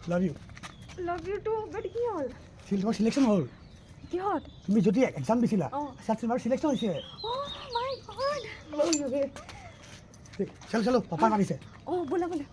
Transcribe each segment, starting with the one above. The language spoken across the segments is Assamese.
লাভ ইউ টু বাট কি হ'ল তোমাৰ চিলেকশ্যন হ'ল কিহত তুমি যদি এক্সাম দিছিলা তোমাৰ চিলেকশ্যন হৈছে মাই গড চলো চলো পাপা মাৰিছে বোলা বোলা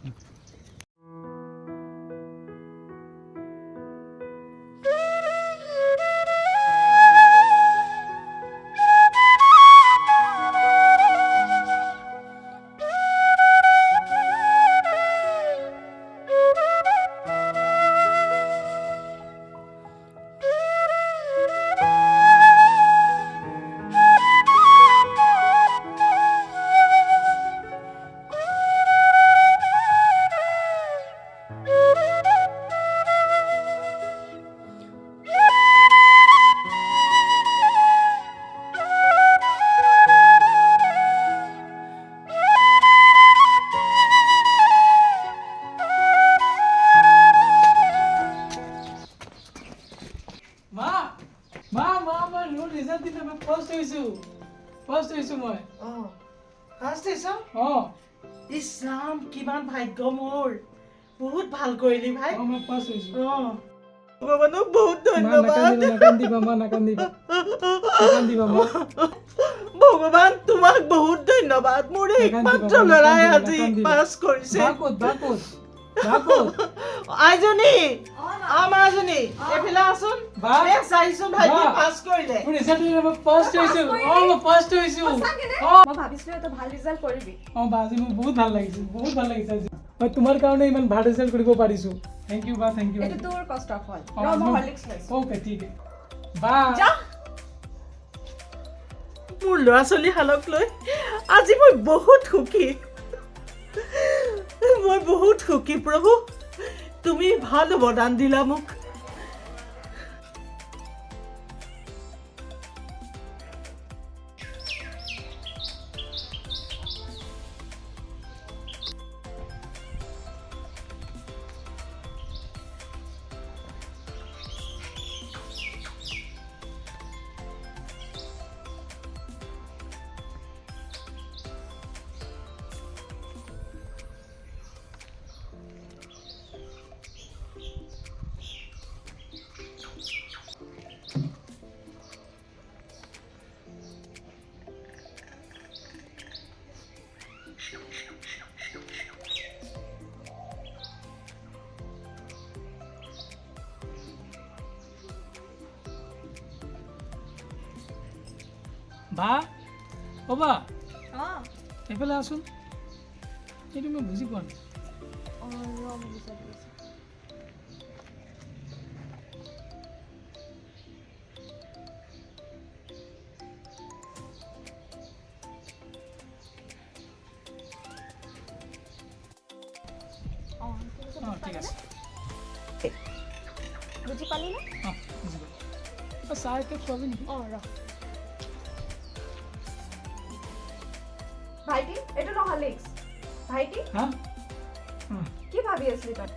ফাৰ্ষ্ট হৈছো মই ফাৰ্ষ্ট হৈছো ইছৰাম কিমান ভাগ্য মোৰ বহুত ভাল কৰিলি ভাই মই ফাৰ্ষ্ট হৈছো ভগৱানক বহুত ধন্যবাদ ভগৱান তোমাক বহুত ধন্যবাদ মোৰ একমাত্ৰ ল'ৰাই আজি পাছ কৰিছে আইজনী আমাজনী এফালে আছোন চাইছোন ভাইটি পাছ কৰিলে মই ভাবিছিলো এটা ভাল ৰিজাল্ট কৰিবি বাজি মোৰ বহুত ভাল লাগিছে আজি মই তোমাৰ কাৰণে ইমান ভাল ৰিজাল্ট কৰিব পাৰিছো থ্যাংক ইউ এইটো তোৰ কষ্টৰ ফল মই হৰলিক্স লৈছো ওকে ঠিক আছে বা যা মোৰ ল'ৰা ছোৱালী হালক লৈ আজি মই বহুত সুখী প্ৰভু তুমি ভাল বৰদান দিলা মোক বা ও বা এফালে আসুন এইটো মই বুজি পোৱা নাই ঠিক আছে বুজি পালি না বুজি পালো চাহ একে খোৱাবি নেকি ৰ ভাইটি এইটো নহয় হৰলিক্স ভাইটি কি ভাবি আছিলি তই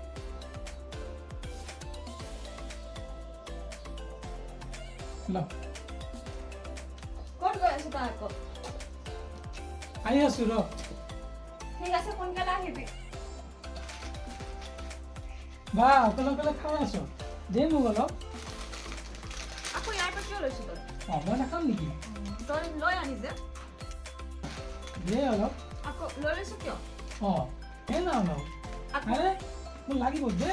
ক'ত গৈ আছো তই আকৌ আহি আছো ৰ ঠিক আছে সোনকালে আহিবি বা অকলে খাই আছো দে মোক অলপ আকৌ ইয়াৰ পৰা কিয় লৈছো তই মই নাখাম নেকি তই লৈ আনি যে দে অলপ আকৌ লৈ লৈছো কিয় এই না অলপ আৰে মোক লাগিব দে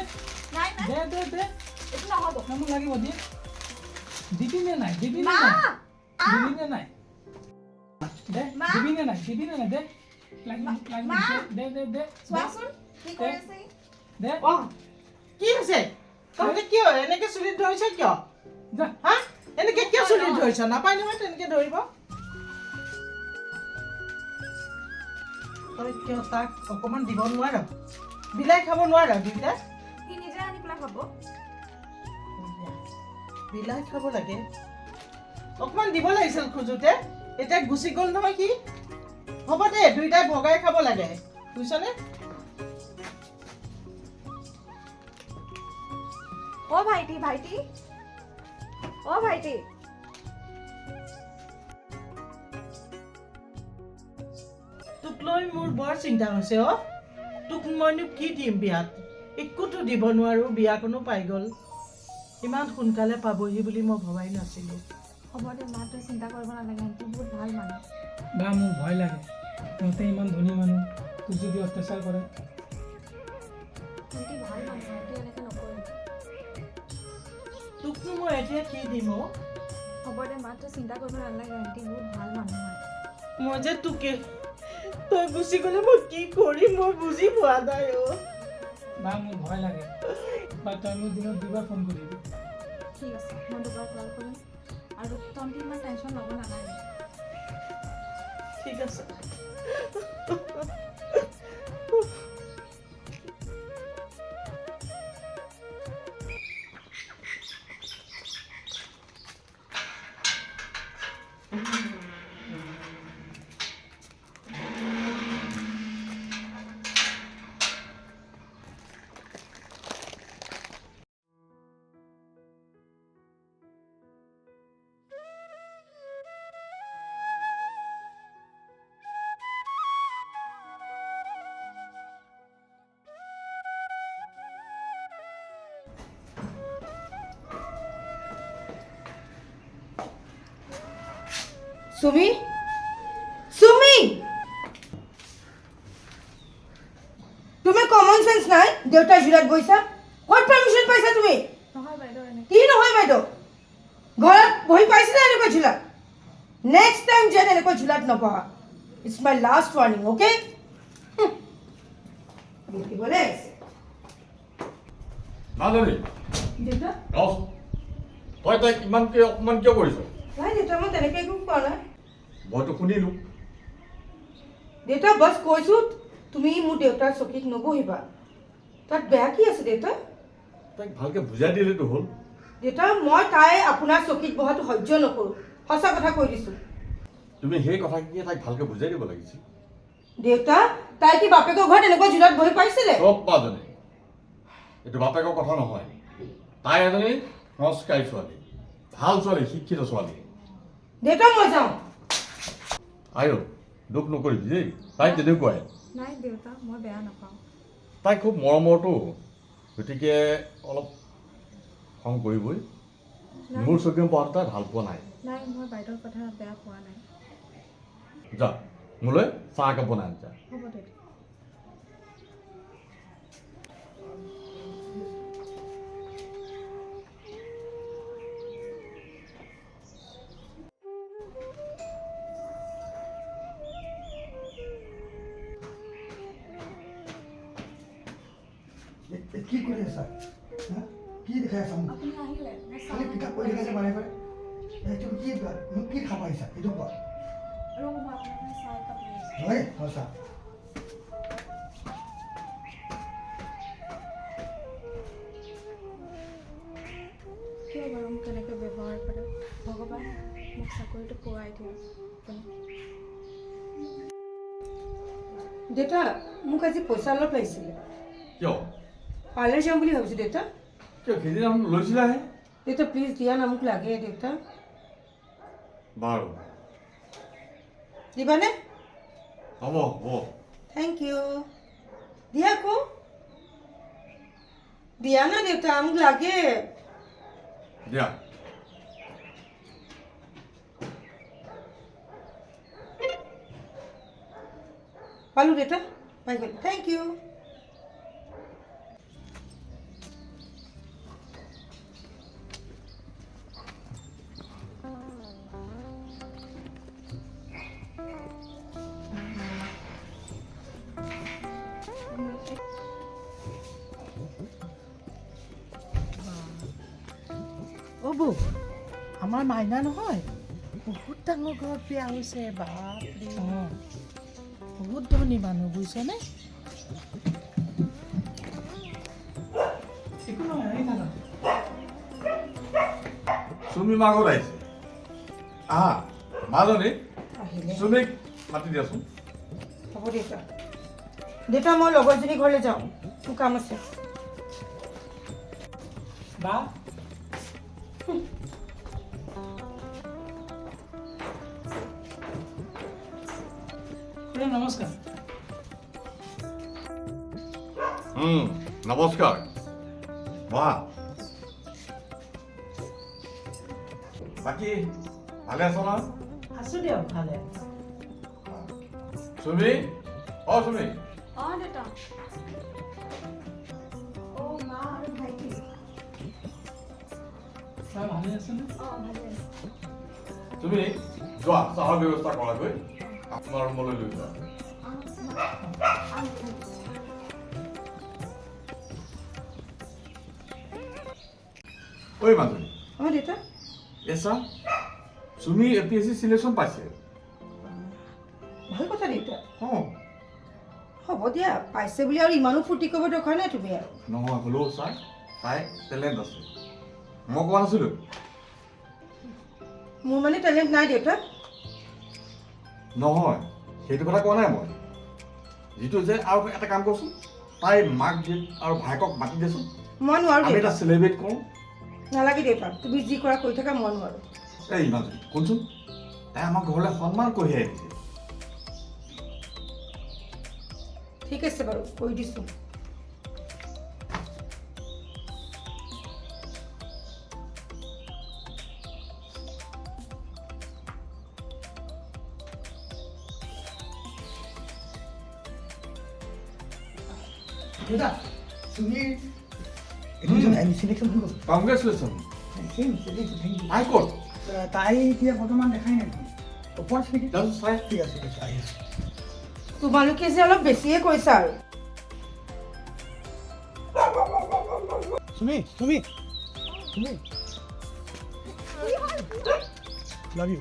নাই দে এইটো নহ'ব মোক লাগিব দে দিবি নে নাই দে দে চোৱাচোন কি কৰি আছে দে কি হৈছে তহঁতে কিয় এনেকে চুলিত ধৰিছ কিয় যা এনেকে কিয় চুলিত ধৰিছ নাপায় নহয় তেনেকে ধৰিব তই কিয় তাক অকমান দিব নোৱাৰ বিলাই খাব নোৱাৰ দুইটা সি নিজে আনি পেলাই খাব বিলাই খাব লাগে অকমান দিব লাগিছিল খোজোতে এতিয়া গুচি গ'ল নহয় কি হ'ব দে দুইটাই ভগাই খাব লাগে বুজিছনে ভাইটি তোক লৈ মোৰ বৰ চিন্তা হৈছে তোক মইনো কি দিম বিয়াত একোটো দিব নোৱাৰো, বিয়াখনো পাই গ'ল। ইমান সোনকালে পাবহি বুলি মই ভবাই নাছিলোঁ। হ'ব দে মা, তই চিন্তা কৰিব নালাগে, আণ্টি বহুত ভাল মানুহ। বা মোৰ ভয় লাগে, সিহঁতে ইমান ধনী মানুহ, তোক যদি অত্যাচাৰ কৰে। আণ্টি ভাল মানুহ, আণ্টি এনেকৈ নকৰিব। তোকনো মই এতিয়া কি দিম অ'? হ'ব দে মা, তই চিন্তা কৰিব নালাগে, আণ্টি বহুত ভাল মানুহ হয়। মই যে তোকে, তই গুচি গ'লে মই কি কৰিম মই বুজি পোৱা নাই অ'। বা মোৰ ভয় লাগে, বা তই মোক দিনত 2বাৰ ফোন কৰিবি। ঠিক আছে, মই 2বাৰ কল কৰিম, আৰু তহঁতি ইমান টেনশ্যন ল'ব নালাগে। ঠিক আছে। সুমি, সুমি, তুমি কমন সেন্স নাই? দেউতাৰ জুলাত বহিছা, ক'ত পাৰ্মিশ্যন পাইছা তুমি? নহয় বাইদেউ, এনেকৈ কি নহয় বাইদেউ, ঘৰত বহি পাইছিলা এনেকুৱা ঝুলাত? নেক্সট টাইম যেন এনেকুৱা ঝুলাত নবহা। It's my last warning, okay? দেখিবলৈ আহিছে মাজনী দেউতা। ৰহ, তই তাইক ইমানকে অপমান কিয় কৰিছ? নাই দেউতা, মই তেনেকৈ একো কোৱা নাই। মইতো শুনিলোঁ। দেউতা বছ কৈছোঁ, তুমি মোৰ দেউতাৰ চকীত নবহিবা। তাত বেয়া কি আছে দেউতা? তাইক ভালকে বুজাই দিলেতো হ'ল। দেউতা, মই তাই আপোনাৰ চকীত বহাটো সহ্য নকৰোঁ, সঁচা কথা কৈ দিছোঁ। তুমি সেই কথাখিনিয়ে তাইক ভালকে বুজাই দিব লাগিছিল। দেউতা, তাই কি বাপেকৰ ঘৰত এনেকুৱা জোৰত বহি পাইছিলে? চব মাজনী, এইটো বাপেকৰ কথা নহয়। তাই এজনী সংস্কাৰী ছোৱালী, ভাল ছোৱালী, শিক্ষিত ছোৱালী। দেউতা, মই যাওঁ। আইও, দুখ নকৰিবি দেই, তাই তেনেকুৱাই। নাই দেউতা, মই বেয়া নাপাওঁ। তাই খুব মৰমৰতো, গতিকে অলপ খং কৰিবই। মোৰ চকীত বহাটো তাই ভাল পোৱা নাই। নাই, মই বাইদেউৰ কথা বেয়া পোৱা নাই। যা, মোলৈ চাহ একাপ বনাই আন যা। হ'ব দে। কি কৰি আছা? কি দেখাই আছা মোক? আপুনি আহিলে, মই চাহ খালি কিতাপ পঢ়ি দেখাইছে বাৰে বাৰে। এইটো কি মোক কি খাব আহিছা? এইটো কোৱা। ৰ'ব, মই আপোনাক চাহ একাপ লৈ আছোঁ। হয় সঁচা। কিয় বাৰু মোক কেনেকৈ ব্যৱহাৰ কৰে? ভগৱান মোক চাকৰিটো পোৱাই দিয়ক আপুনি। দেউতা, মোক আজি পইচা অলপ লাগিছিলে। কিয়? পাৰ্লাৰ যাম বুলি ভাবিছোঁ দেউতা। কিয় সেইদিনাখন লৈছিলাহে? দেউতা প্লিজ দিয়া না, মোক লাগে দেউতা। বাৰু দিবানে? হ'ব হ'ব। Thank you. দিয়া আকৌ। দিয়া না দেউতা, মোক লাগে। দিয়া। পালোঁ দেউতা, পাই গ'ল। Thank U. অ' বৌ, আমাৰ মাইনা নহয়, বহুত ডাঙৰ ঘৰত বিয়া হৈছে। বাপৰে, বহুত ধনী মানুহ, বুজিছনে? একো নহয়, আহি থাকা। চুমি মাঘত আহিছে। আহা, মাজনী আহিলে। চুমিক মাতি দিয়াচোন। হ'ব দেউতা। দেউতা, মই লগৰজনী ঘৰলৈ যাওঁ, মোৰ কাম আছে। বা খুড়া নমস্কাৰ। নমস্কাৰ মা বাকী ভালে আছ না আছোঁ দিয়ক ভালে। চুমি চুমি অঁ দেউতা। অঁ মা আৰু ভাইটি। ছাৰ ভালে আছেনে? অঁ ভালে আছে। তুমি যোৱা চাহৰ ব্যৱস্থা কৰাগৈ আপোনাৰ ৰুমলৈ লৈ যোৱা ঐ মাজনী অঁ দেউতা এছা চুমি APSC চিলেকশ্যন পাইছে ভাল কথা দেউতা অঁ হ'ব দিয়া পাইছে বুলি আৰু ইমানো ফূৰ্তি কৰিব দৰকাৰ নাই তুমি আৰু নহয় হ'লেও ছাৰ তাই টেলেণ্ট আছে মই কোৱা নাছিলোঁ মোৰ মানে টেলেণ্ট নাই দেউতা নহয় সেইটো কথা কোৱা নাই মই যিটো যে আৰু এটা কাম কৰচোন তাই মাক দেউতাক আৰু ভায়েকক মাতি দেচোন মই নোৱাৰোঁ আমি এটা দেউতা চেলিব্ৰেট কৰোঁ নালাগে দেউতা তুমি যি কৰা কৰি থাকা মই নোৱাৰোঁ এই মাজনী শুনচোন তাই আমাৰ ঘৰলৈ সন্মান কঢ়িয়াই আনিছে ঠিক আছে বাৰু কৰি দিছোঁ দেউতা চুমিৰ এইটো চিলেকশ্যন হৈ গ'ল কংগ্ৰেচুলেশ্যন থেংক ইউ তাই ক'ত তাই এতিয়া বৰ্তমান দেখাই নাই ওপৰত নেকি জানো চাই ঠিক আছে ঠিক আছে আহি আছোঁ তোমালোকে যে অলপ বেছিয়ে কৈছা আৰু চুমি চুমি চুমি love you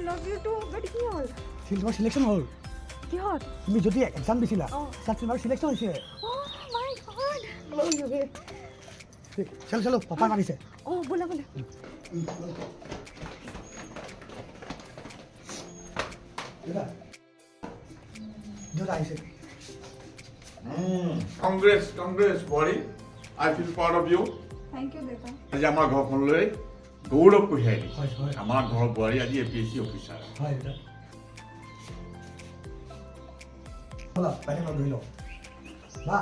love you too but কি হ'ল তোমাৰ চিলেকশ্যন হ'ল কিহত তুমি যদি এক্সাম দিছিলা অঁ। তাত তোমাৰ চিলেকশ্যন হৈছে অ' মাই গড চলো চলো পাপা মাতিছে অঁ বোলা বোলা দেউতা দেউতা আহিছে কংগ্ৰেছ বোৱাৰী I feel proud of you thank you দেউতা আজি আমাৰ ঘৰখনলৈ গৌৰৱ কঢ়িয়াই দিছে হয় হয় আমাৰ ঘৰৰ বোৱাৰী আজি APSC অফিচাৰ হয় দেউতা ব'লা বাইদেউ ধৰি লওঁ বা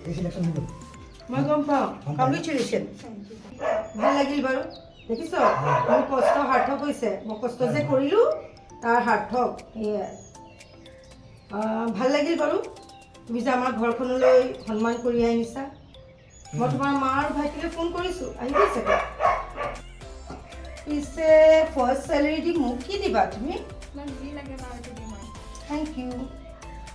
এই চিলেকশ্যন হৈ গ'ল মই গম পাওঁ কংগ্ৰেচুলেশ্যন ভাল লাগিল বাৰু দেখিছ মোৰ কষ্ট সাৰ্থক হৈছে মই কষ্ট যে কৰিলোঁ তাৰ সাৰ্থক সেয়াই ভাল লাগিল বাৰু তুমি যে আমাৰ ঘৰখনলৈ সন্মান কঢ়িয়াই আনিছা মই তোমাৰ মা আৰু ভাইটিলৈ ফোন কৰিছোঁ আহিবি চাগে পিছে ফাৰ্ষ্ট চেলেৰি দি মোক কি দিবা তুমি তোমাক যি লাগে বাৰু এইটো দিম আৰু থেংক ইউ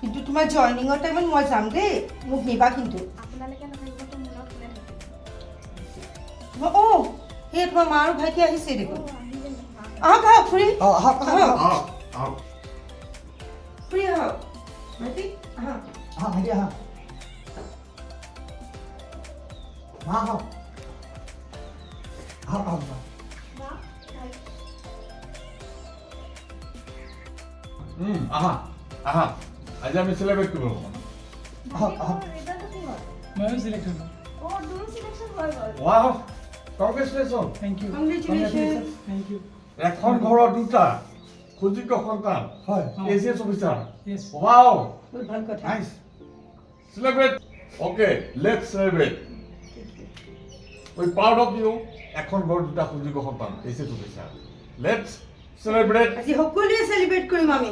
কিন্তু তোমাৰ জইনিঙৰ টাইমত মই যাম দেই মোক নিবা কিন্তু আপোনালোকে নাথাকিবতো মোৰ লগত কোনে থাকিব অঁ সেই তোমাৰ মা আৰু ভাইটি আহিছে দেখোন অঁ আহিলে আহক আহক খুৰী অঁ আহক আহক আহক আহক খুৰী আহক ভাইটি আহক আহক ভাইটি আহক মা আহক আহক আহক মা আহা আহা আজি আমি চেলিব্ৰেট কৰিব আহক আহক ৰিজাল্টটো কি হ'ল ময়ো চিলেক্ট হ'লোঁ। অঁ দুৰো চিলেকশ্যন হৈ গ'ল wow congratulation thank you congratulation thank you এখন ঘৰৰ দুটা সুযোগ্য সন্তান হয় ACS অফিচাৰ য়েছ ৱাও বহুত ভাল কথা nice celebrate okay let's celebrate we proud of you এখন ঘৰৰ দুটা সুযোগ্য সন্তান ACS অফিচাৰ লেটছ চেলিব্ৰেট আজি সকলোৱে চেলিব্ৰেট কৰিম আমি